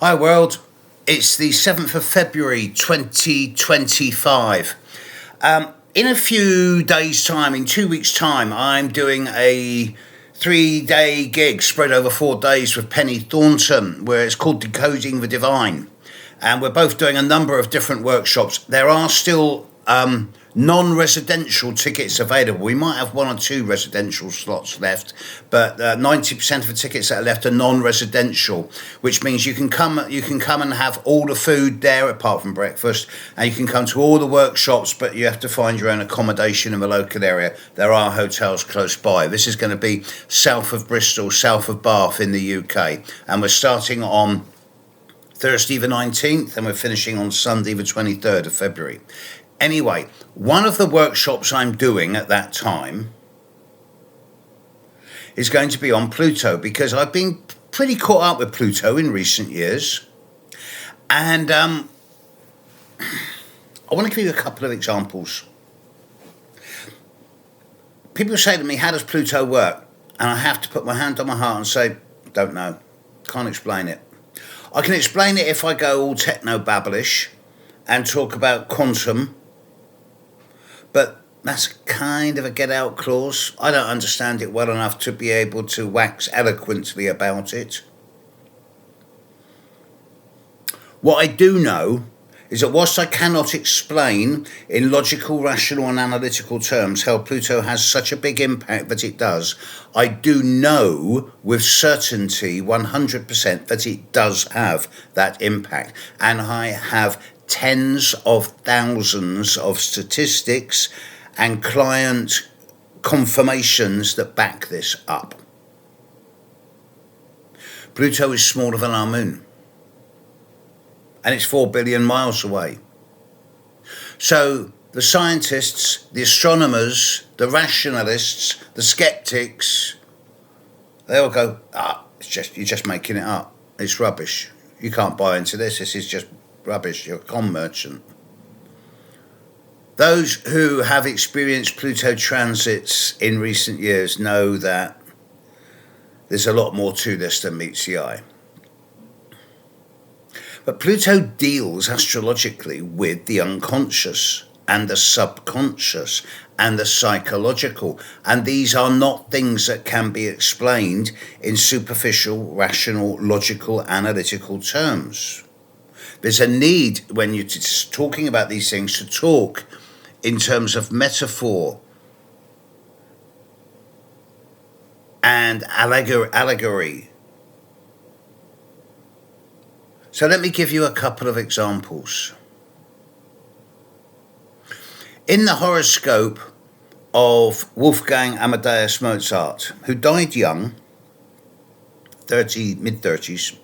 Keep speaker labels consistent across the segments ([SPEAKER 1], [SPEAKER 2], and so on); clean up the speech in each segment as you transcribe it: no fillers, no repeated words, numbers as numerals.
[SPEAKER 1] Hi world, it's the 7th of February 2025. In a few days' time, in 2 weeks' time, I'm doing a 3-day gig spread over 4 days with Penny Thornton, where it's called Decoding the Divine. And we're both doing a number of different workshops. There are still non-residential tickets available. We might have 1 or 2 residential slots left, but 90% of the tickets that are left are non-residential, which means you can come and have all the food there apart from breakfast, and you can come to all the workshops, but you have to find your own accommodation in the local area. There are hotels close by. This is going to be south of Bristol, south of Bath in the UK, and we're starting on Thursday the 19th and we're finishing on Sunday the 23rd of February. Anyway, one of the workshops I'm doing at that time is going to be on Pluto, because I've been pretty caught up with Pluto in recent years. And I want to give you a couple of examples. People say to me, how does Pluto work? And I have to put my hand on my heart and say, don't know. Can't explain it. I can explain it if I go all techno-babblish and talk about quantum, but that's kind of a get-out clause. I don't understand it well enough to be able to wax eloquently about it. What I do know is that whilst I cannot explain in logical, rational and analytical terms how Pluto has such a big impact that it does, I do know with certainty 100% that it does have that impact. And I have tens of thousands of statistics and client confirmations that back this up. Pluto is smaller than our moon, and it's 4 billion miles away. So the scientists, the astronomers, the rationalists, the skeptics, they all go, you're just making it up. It's rubbish. You can't buy into this. This is just rubbish. You're a con merchant. Those who have experienced Pluto transits in recent years know that there's a lot more to this than meets the eye. But Pluto deals astrologically with the unconscious and the subconscious and the psychological. And these are not things that can be explained in superficial, rational, logical, analytical terms. There's a need, when you're talking about these things, to talk in terms of metaphor and allegory. So let me give you a couple of examples. In the horoscope of Wolfgang Amadeus Mozart, who died young, mid-30s,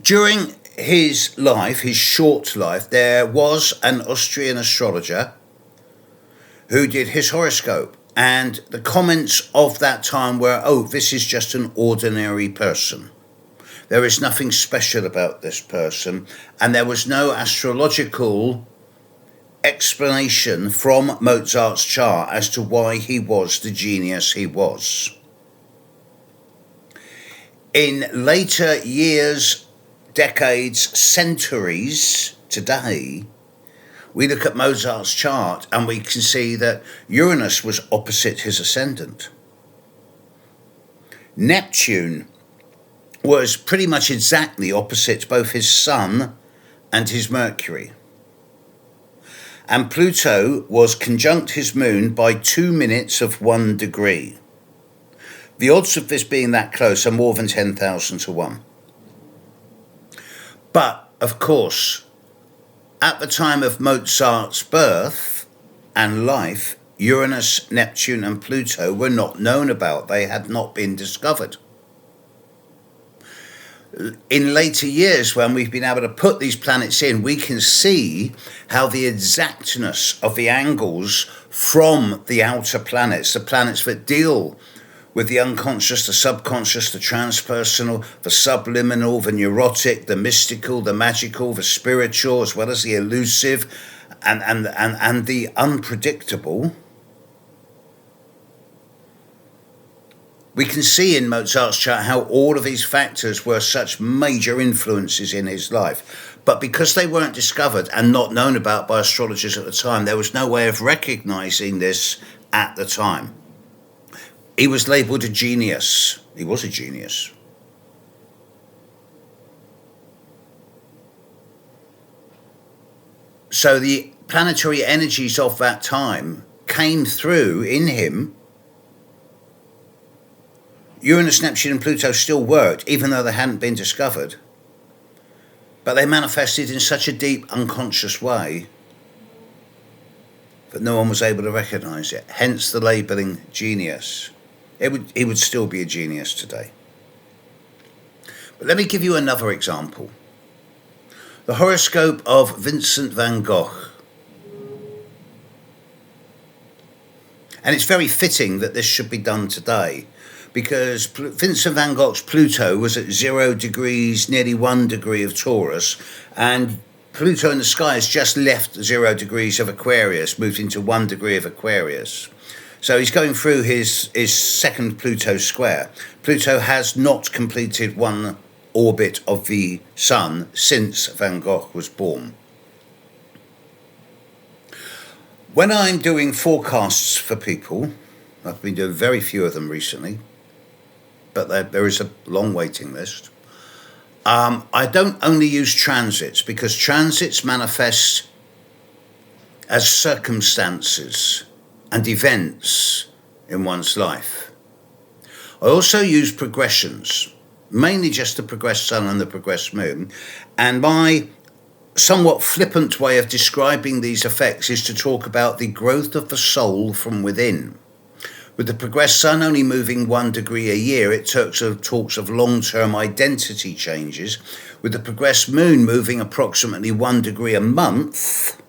[SPEAKER 1] during his life, his short life, there was an Austrian astrologer who did his horoscope. And the comments of that time were, this is just an ordinary person. There is nothing special about this person. And there was no astrological explanation from Mozart's chart as to why he was the genius he was. In later years, decades, centuries, today, we look at Mozart's chart and we can see that Uranus was opposite his ascendant. Neptune was pretty much exactly opposite both his Sun and his Mercury. And Pluto was conjunct his moon by 2 minutes of 1 degree. The odds of this being that close are more than 10,000 to 1. But, of course, at the time of Mozart's birth and life, Uranus, Neptune and Pluto were not known about. They had not been discovered. In later years, when we've been able to put these planets in, we can see how the exactness of the angles from the outer planets, the planets that deal with the unconscious, the subconscious, the transpersonal, the subliminal, the neurotic, the mystical, the magical, the spiritual, as well as the elusive and the unpredictable, We can see in Mozart's chart how all of these factors were such major influences in his life. But because they weren't discovered and not known about by astrologers at the time, there was no way of recognizing this at the time. He was labeled a genius. He was a genius. So the planetary energies of that time came through in him. Uranus, Neptune and Pluto still worked, even though they hadn't been discovered. But they manifested in such a deep, unconscious way that no one was able to recognise it. Hence the labelling genius. He would still be a genius today. But let me give you another example. The horoscope of Vincent van Gogh. And it's very fitting that this should be done today, because Vincent van Gogh's Pluto was at 0 degrees, nearly 1 degree of Taurus, and Pluto in the sky has just left 0 degrees of Aquarius, moved into 1 degree of Aquarius. So he's going through his second Pluto square. Pluto has not completed one orbit of the Sun since Van Gogh was born. When I'm doing forecasts for people, I've been doing very few of them recently, but there is a long waiting list. I don't only use transits, because transits manifest as circumstances and events in one's life. I also use progressions, mainly just the progressed sun and the progressed moon, and my somewhat flippant way of describing these effects is to talk about the growth of the soul from within. With the progressed sun only moving 1 degree a year, it talks of long-term identity changes. With the progressed moon moving approximately 1 degree a month,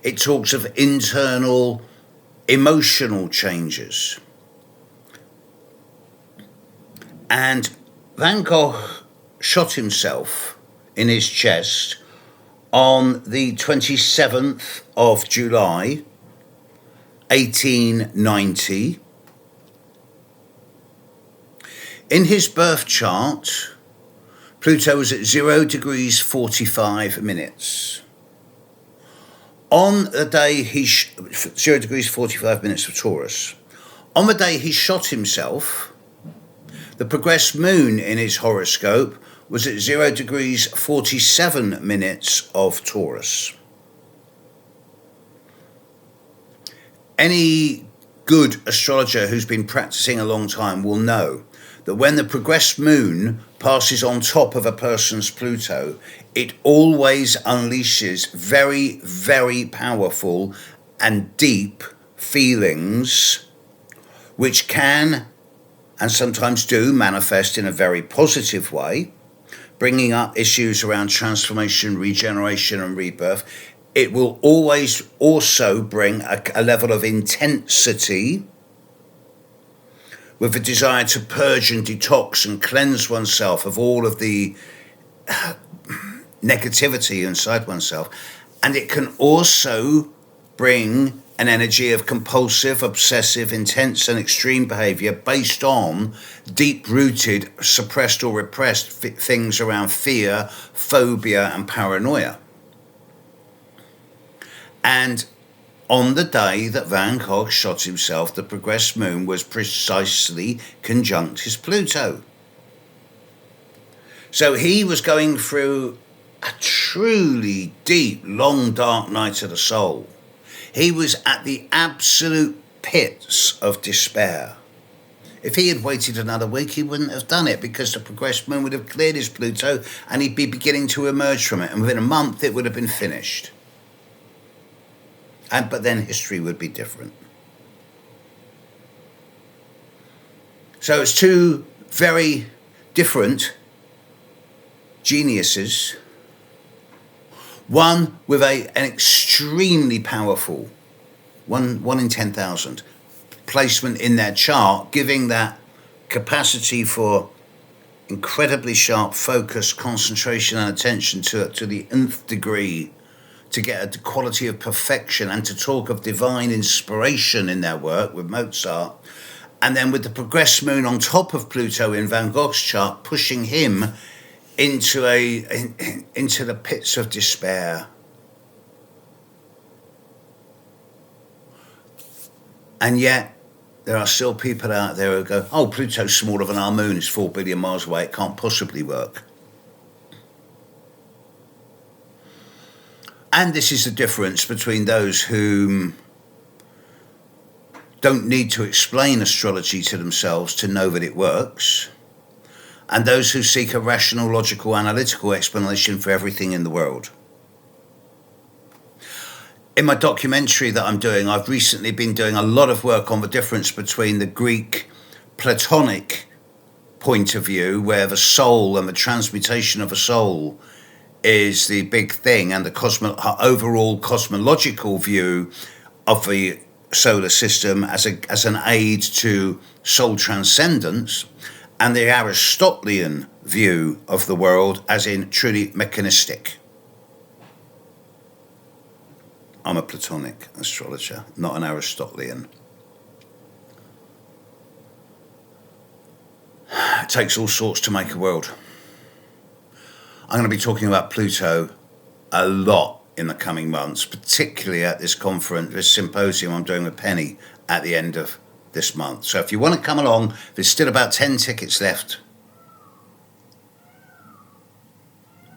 [SPEAKER 1] it talks of internal emotional changes. And Van Gogh shot himself in his chest on the 27th of July, 1890. In his birth chart, Pluto was at 0 degrees 45 minutes. On the day 0 degrees 45 minutes of Taurus. On the day he shot himself, the progressed moon in his horoscope was at 0 degrees 47 minutes of Taurus. Any good astrologer who's been practicing a long time will know that when the progressed moon passes on top of a person's Pluto, it always unleashes very, very powerful and deep feelings, which can and sometimes do manifest in a very positive way, bringing up issues around transformation, regeneration and rebirth. It will always also bring a level of intensity with a desire to purge and detox and cleanse oneself of all of the negativity inside oneself. And it can also bring an energy of compulsive, obsessive, intense and extreme behaviour based on deep-rooted, suppressed or repressed things around fear, phobia and paranoia. And on the day that Van Gogh shot himself, the progressed moon was precisely conjunct his Pluto. So he was going through a truly deep, long, dark night of the soul. He was at the absolute pits of despair. If he had waited another week, he wouldn't have done it, because the progressed moon would have cleared his Pluto and he'd be beginning to emerge from it. And within a month, it would have been finished. But then history would be different. So it's two very different geniuses. One with an extremely powerful, one in 10,000 placement in their chart, giving that capacity for incredibly sharp focus, concentration and attention to the nth degree, to get a quality of perfection and to talk of divine inspiration in their work with Mozart. And then with the progressed moon on top of Pluto in Van Gogh's chart, pushing him into the pits of despair. And yet, there are still people out there who go, oh, Pluto's smaller than our moon, it's 4 billion miles away, it can't possibly work. And this is the difference between those who don't need to explain astrology to themselves to know that it works, and those who seek a rational, logical, analytical explanation for everything in the world. In my documentary that I'm doing, I've recently been doing a lot of work on the difference between the Greek Platonic point of view, where the soul and the transmutation of a soul is the big thing, and the overall cosmological view of the solar system as an aid to soul transcendence, and the Aristotelian view of the world as in truly mechanistic. I'm a Platonic astrologer, not an Aristotelian. It takes all sorts to make a world. I'm going to be talking about Pluto a lot in the coming months, particularly at this conference, this symposium I'm doing with Penny at the end of this month. So if you want to come along, there's still about 10 tickets left.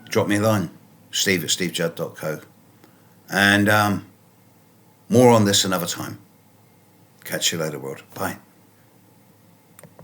[SPEAKER 1] Drop me a line, steve@stevejudd.co. And more on this another time. Catch you later, world. Bye.